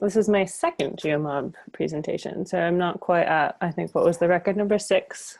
This is my second GeoMob presentation, so I'm not quite at, I think, what was the record, number 6,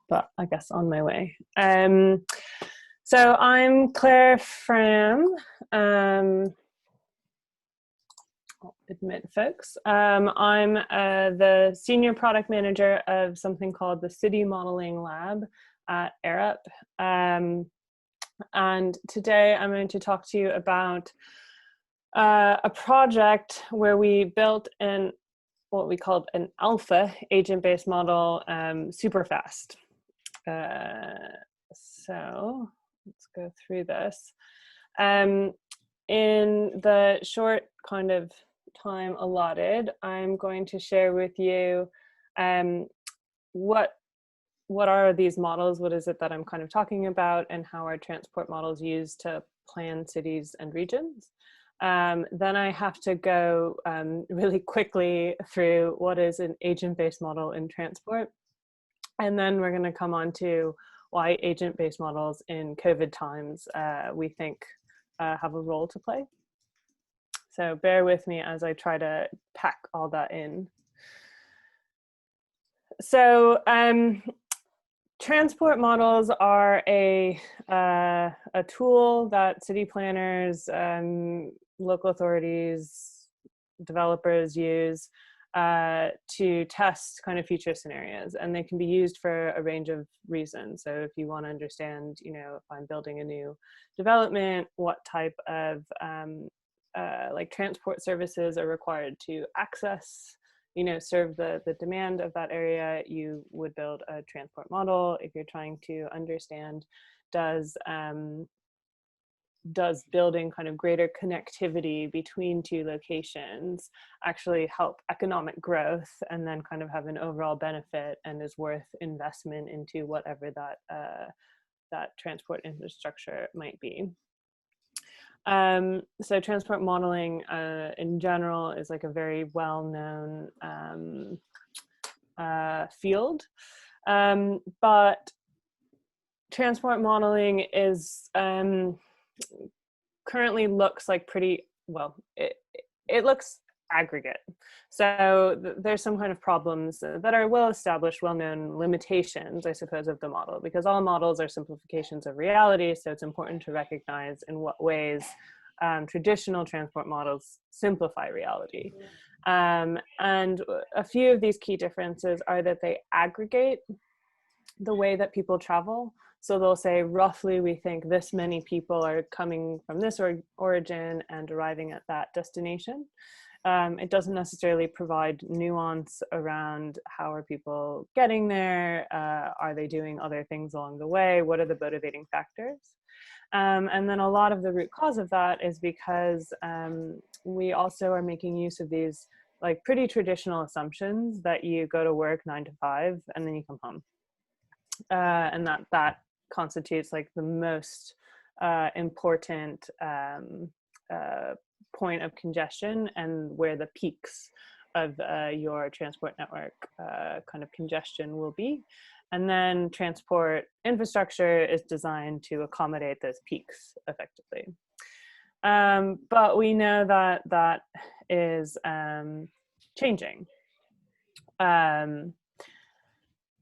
but I guess on my way. So I'm Claire Fram. I'll admit folks. I'm the senior product manager of something called the City Modeling Lab at Arup. And today I'm going to talk to you about a project where we built what we called an alpha agent-based model super fast. So let's go through this. In the short kind of time allotted, I'm going to share with you what are these models, what is it that I'm kind of talking about, and how are transport models used to plan cities and regions. Then I have to go really quickly through what is an agent-based model in transport. And then we're going to come on to why agent-based models in COVID times we think have a role to play. So bear with me as I try to pack all that in. So transport models are a tool that city planners, local authorities, developers use to test kind of future scenarios, and they can be used for a range of reasons. So if you want to understand, if I'm building a new development, what type of like transport services are required to access, serve the demand of that area, you would build a transport model. If you're trying to understand, does building kind of greater connectivity between two locations actually help economic growth and then kind of have an overall benefit and is worth investment into whatever that transport infrastructure might be. So transport modeling in general is like a very well-known field, but transport modeling is currently looks like pretty well. It looks aggregate. So there's some kind of problems that are well established, well-known limitations, I suppose, of the model, because all models are simplifications of reality. So it's important to recognize in what ways traditional transport models simplify reality. And a few of these key differences are that they aggregate the way that people travel. So they'll say, roughly, we think this many people are coming from this origin and arriving at that destination. It doesn't necessarily provide nuance around how are people getting there, are they doing other things along the way, what are the motivating factors? And then a lot of the root cause of that is because we also are making use of these like pretty traditional assumptions that you go to work 9 to 5 and then you come home. And that constitutes like the most important point of congestion and where the peaks of your transport network kind of congestion will be. And then transport infrastructure is designed to accommodate those peaks effectively. But we know that that is changing.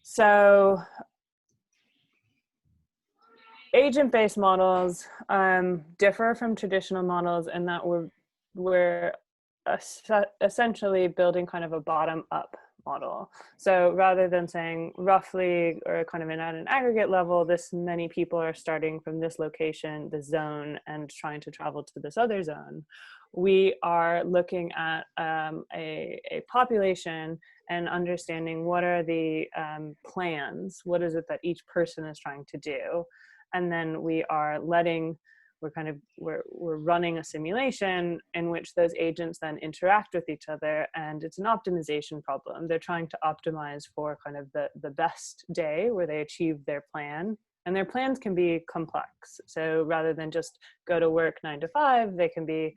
So agent-based models differ from traditional models in that we're essentially building kind of a bottom-up model. So rather than saying roughly or kind of at an aggregate level, this many people are starting from this location, this zone, and trying to travel to this other zone, we are looking at a population and understanding what are the plans, what is it that each person is trying to do. And then we are we're running a simulation in which those agents then interact with each other, and it's an optimization problem. They're trying to optimize for kind of the best day where they achieve their plan, and their plans can be complex. So rather than just go to work 9 to 5, they can be,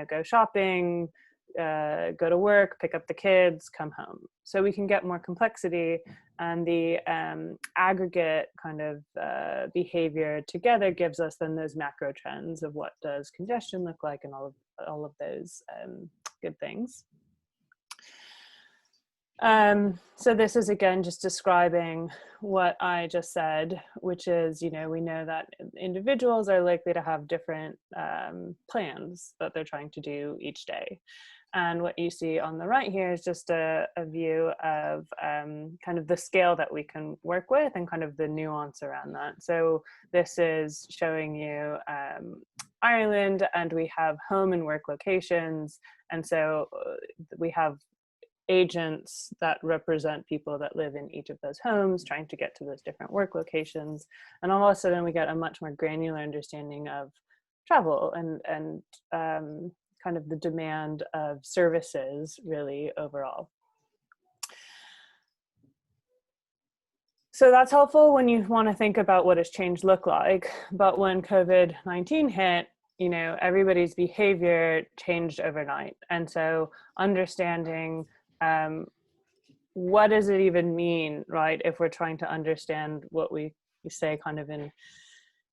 go shopping, go to work, pick up the kids, come home. So we can get more complexity, and the aggregate kind of behavior together gives us then those macro trends of what does congestion look like and all of those good things. So this is again just describing what I just said, which is, we know that individuals are likely to have different plans that they're trying to do each day. And what you see on the right here is just a view of kind of the scale that we can work with and kind of the nuance around that. So this is showing you Ireland, and we have home and work locations. And so we have agents that represent people that live in each of those homes, trying to get to those different work locations. And all of a sudden we get a much more granular understanding of travel and kind of the demand of services really overall. So that's helpful when you want to think about what does change look like. But when COVID-19 hit, everybody's behavior changed overnight. And so understanding what does it even mean, right? If we're trying to understand what we say kind of in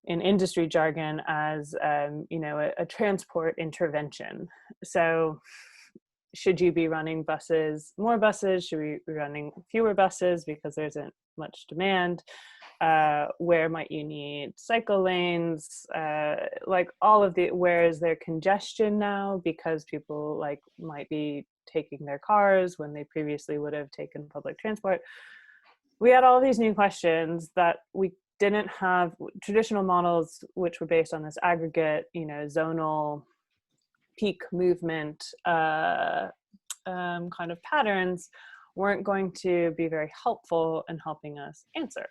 industry jargon as, a transport intervention. So should you be running more buses? Should we be running fewer buses because there isn't much demand? Where might you need cycle lanes? Like all of where is there congestion now because people might be taking their cars when they previously would have taken public transport? We had all these new questions that we didn't have. Traditional models, which were based on this aggregate, zonal peak movement kind of patterns, weren't going to be very helpful in helping us answer.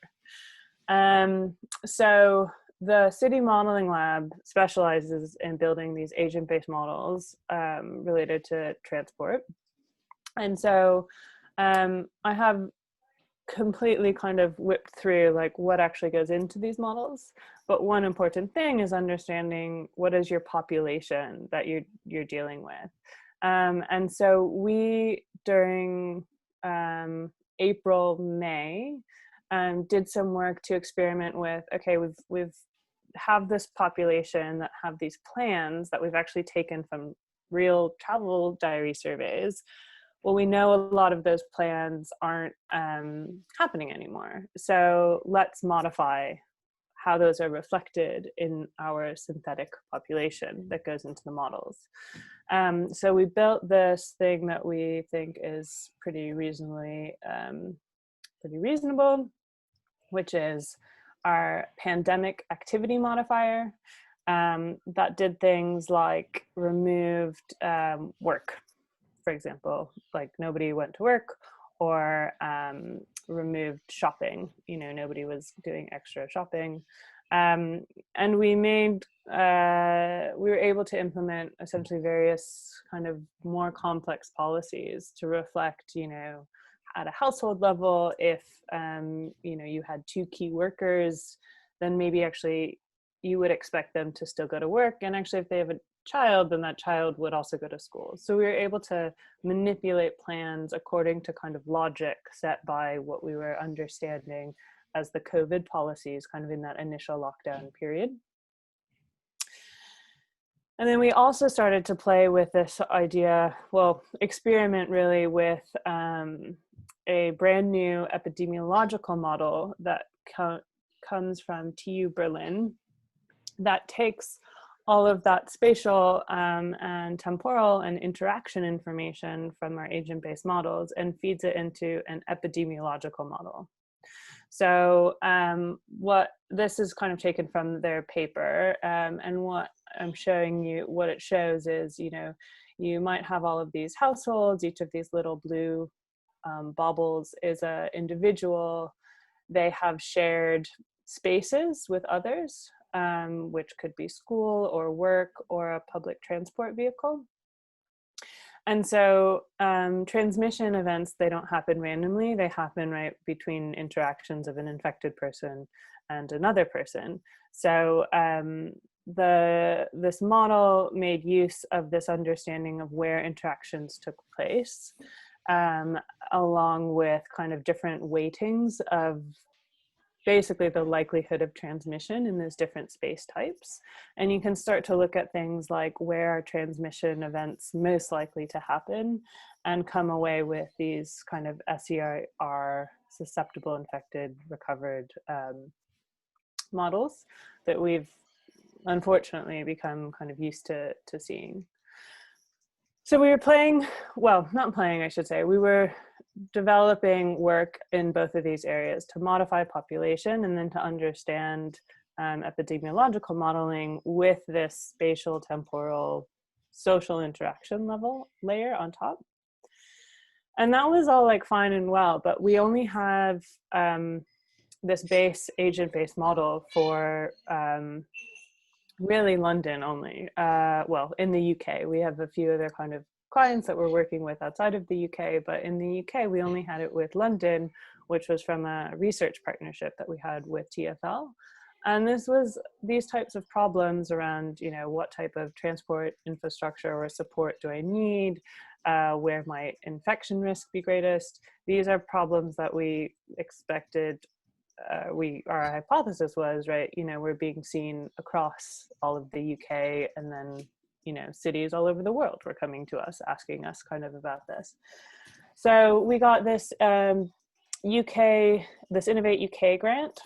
So the City Modeling Lab specializes in building these agent-based models related to transport. And so I have completely kind of whipped through what actually goes into these models. But one important thing is understanding what is your population that you're dealing with. And so we, during April, May, did some work to experiment with, okay, we've have this population that have these plans that we've actually taken from real travel diary surveys. Well, we know a lot of those plans aren't happening anymore. So let's modify how those are reflected in our synthetic population that goes into the models. So we built this thing that we think is pretty reasonable, which is our pandemic activity modifier that did things like removed work, for example, like nobody went to work, or removed shopping. Nobody was doing extra shopping. And we were able to implement essentially various kind of more complex policies to reflect, at a household level, if, you had 2 key workers, then maybe actually you would expect them to still go to work. And actually, if they have a child, then that child would also go to school. So we were able to manipulate plans according to kind of logic set by what we were understanding as the COVID policies kind of in that initial lockdown period. And then we also started to play with this idea, experiment really with a brand new epidemiological model that comes from TU Berlin that takes all of that spatial and temporal and interaction information from our agent-based models and feeds it into an epidemiological model. So what this is kind of taken from their paper, and what I'm showing you, what it shows is, you might have all of these households, each of these little blue baubles is an individual. They have shared spaces with others, which could be school or work or a public transport vehicle. And so transmission events, they don't happen randomly. They happen right between interactions of an infected person and another person. So this model made use of this understanding of where interactions took place, along with kind of different weightings of basically the likelihood of transmission in those different space types. And you can start to look at things like where are transmission events most likely to happen, and come away with these kind of SER susceptible, infected, recovered models that we've unfortunately become kind of used to seeing. So we were playing, well, not playing, I should say, we were developing work in both of these areas to modify population and then to understand epidemiological modeling with this spatial, temporal, social interaction layer on top. And that was all like fine and well, but we only have this base agent-based model for really London only. Well, in the UK, we have a few other kind of clients that we're working with outside of the UK, but in the UK, we only had it with London, which was from a research partnership that we had with TfL. And this was these types of problems around, you know, what type of transport infrastructure or support do I need? Where might infection risk be greatest? These are problems that we expected. Our hypothesis was, right, you know, we're being seen across all of the UK, and then, you know, cities all over the world were coming to us, asking us kind of about this. So we got this this Innovate UK grant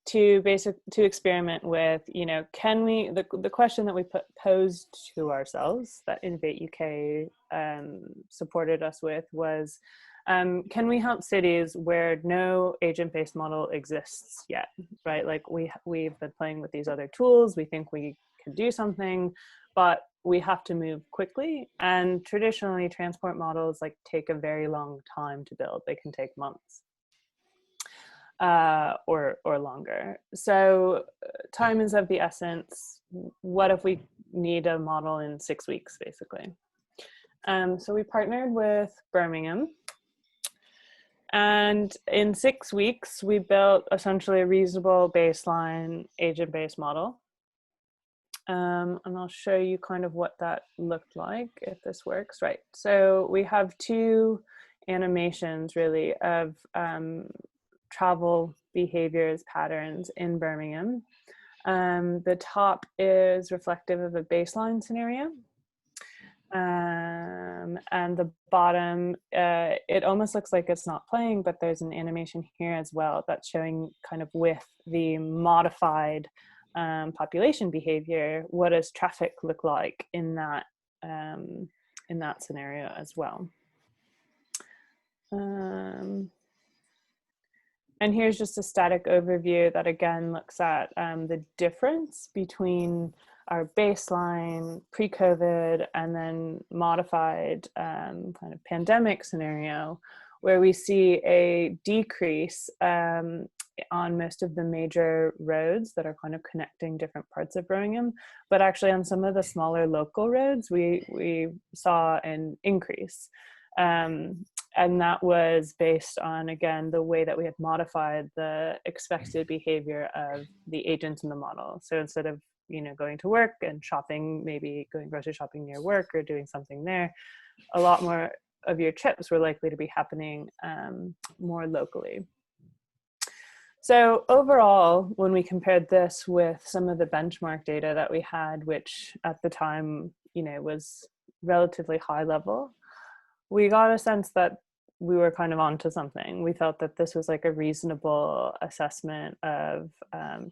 to experiment with, you know, can we, the question that we posed to ourselves that Innovate UK supported us with was, can we help cities where no agent-based model exists yet, right? Like we've been playing with these other tools, we think we can do something, but we have to move quickly. And traditionally transport models like take a very long time to build. They can take months or longer. So time is of the essence. What if we need a model in 6 weeks, basically? So we partnered with Birmingham. And in 6 weeks, we built essentially a reasonable baseline agent-based model. And I'll show you kind of what that looked like, if this works. Right, so we have two animations really of travel behaviors patterns in Birmingham. The top is reflective of a baseline scenario. And the bottom, it almost looks like it's not playing, but there's an animation here as well that's showing kind of with the modified population behavior, what does traffic look like in that scenario as well. And here's just a static overview that again looks at the difference between our baseline pre-COVID and then modified kind of pandemic scenario, where we see a decrease on most of the major roads that are kind of connecting different parts of Birmingham, but actually on some of the smaller local roads, we saw an increase. And that was based on, again, the way that we had modified the expected behavior of the agents in the model. So instead of, you know, going to work and shopping, maybe going grocery shopping near work or doing something there, a lot more of your trips were likely to be happening more locally. So overall, when we compared this with some of the benchmark data that we had, which at the time, you know, was relatively high level, we got a sense that we were kind of onto something. We felt that this was like a reasonable assessment of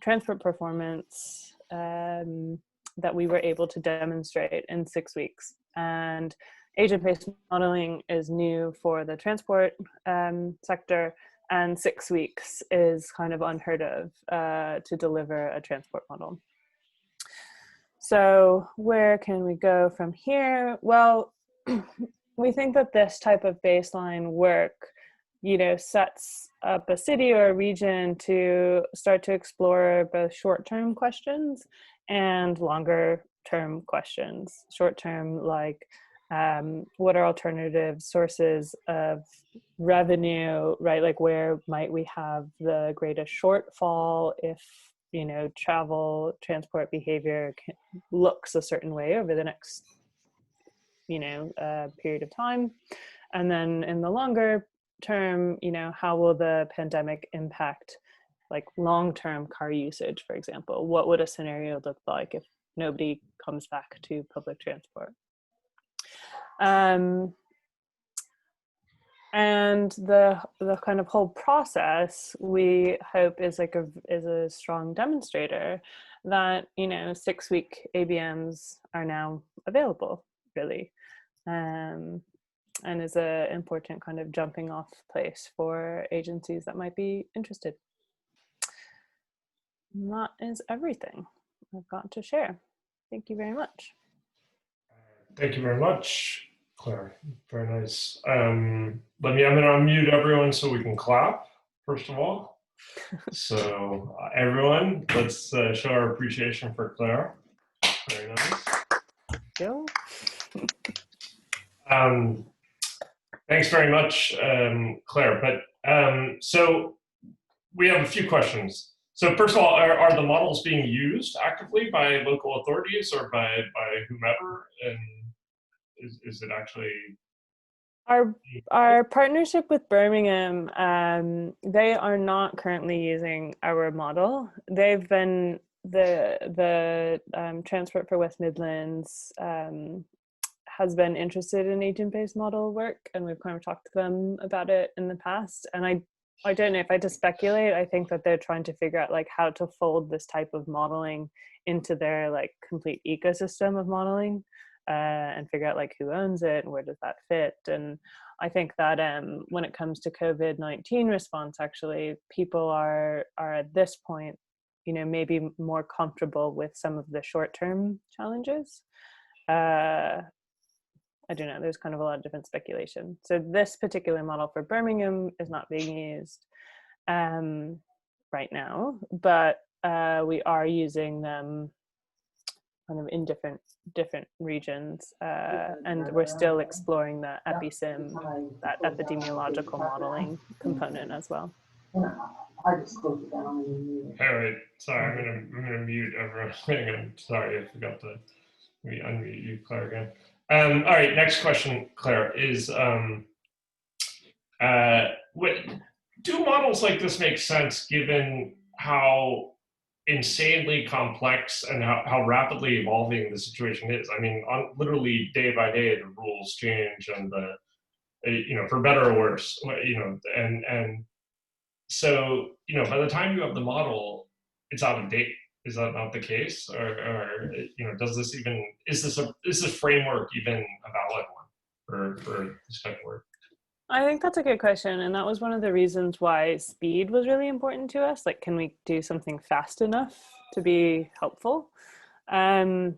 transport performance that we were able to demonstrate in 6 weeks. And agent-based modeling is new for the transport sector, and 6 weeks is kind of unheard of to deliver a transport model. So where can we go from here? Well, we think that this type of baseline work, you know, sets up a city or a region to start to explore both short-term questions and longer-term questions. Short-term, like what are alternative sources of revenue, right? Like where might we have the greatest shortfall if, you know, transport behavior looks a certain way over the next, you know, period of time. And then in the longer term, how will the pandemic impact like long-term car usage, for example? What would a scenario look like if nobody comes back to public transport? And the kind of whole process, we hope, is a strong demonstrator that 6-week ABMs are now available, really, and is an important kind of jumping off place for agencies that might be interested. And that is everything I've got to share. Thank you very much. Thank you very much, Claire. Very nice. I'm going to unmute everyone so we can clap, first of all. So everyone, let's show our appreciation for Claire. Very nice. Joe? Thanks very much, Claire. But so we have a few questions. So first of all, are the models being used actively by local authorities or by whomever? And is it actually? Our partnership with Birmingham, they are not currently using our model. They've been the Transport for West Midlands has been interested in agent-based model work, and we've kind of talked to them about it in the past. And I don't know, if I had to speculate, I think that they're trying to figure out like how to fold this type of modeling into their like complete ecosystem of modeling, and figure out like who owns it and where does that fit. And I think that when it comes to COVID-19 response, actually people are at this point, maybe more comfortable with some of the short-term challenges. I don't know, there's kind of a lot of different speculation. So this particular model for Birmingham is not being used right now, but we are using them kind of in different regions, and we're still exploring the EpiSim, that epidemiological modeling component as well. I just closed it down. All right, sorry, I'm gonna mute everyone. I'm sorry, I forgot to unmute you, Claire, again. All right, next question, Claire, is do models like this make sense given how insanely complex and how rapidly evolving the situation is? I mean, literally day by day, the rules change, and for better or worse, and so, by the time you have the model, it's out of date. Is that not the case? Or does this even, is this framework even a valid one for this type of work? I think that's a good question. And that was one of the reasons why speed was really important to us. Like, can we do something fast enough to be helpful? Now,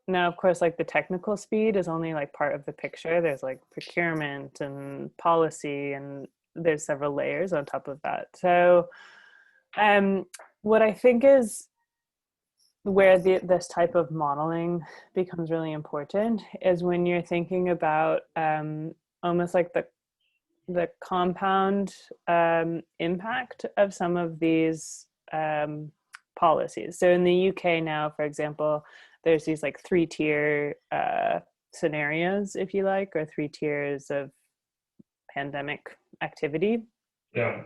of course, like the technical speed is only like part of the picture. There's like procurement and policy, and there's several layers on top of that. So what I think is where this type of modeling becomes really important is when you're thinking about almost like the compound impact of some of these policies. So in the UK now, for example, there's these like 3-tier scenarios, if you like, or 3 tiers of pandemic activity. Yeah.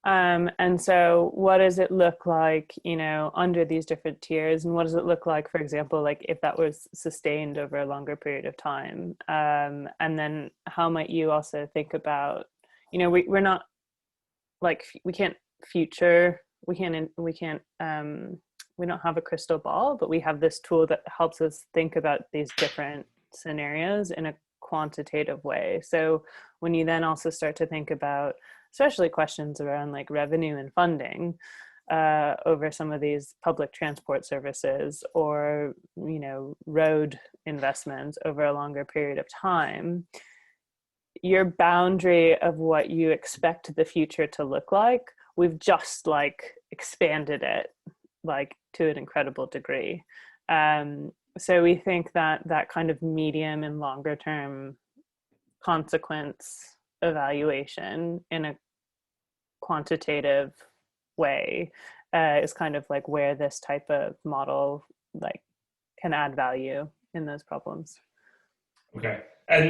And so what does it look like, under these different tiers, and what does it look like, for example, like if that was sustained over a longer period of time? And then how might you also think about, we're not like, we don't have a crystal ball, but we have this tool that helps us think about these different scenarios in a quantitative way. So when you then also start to think about especially questions around like revenue and funding over some of these public transport services, or road investments over a longer period of time, your boundary of what you expect the future to look like, we've just like expanded it like to an incredible degree. So we think that that kind of medium and longer term consequence evaluation in a quantitative way is kind of like where this type of model like can add value in those problems. Okay. And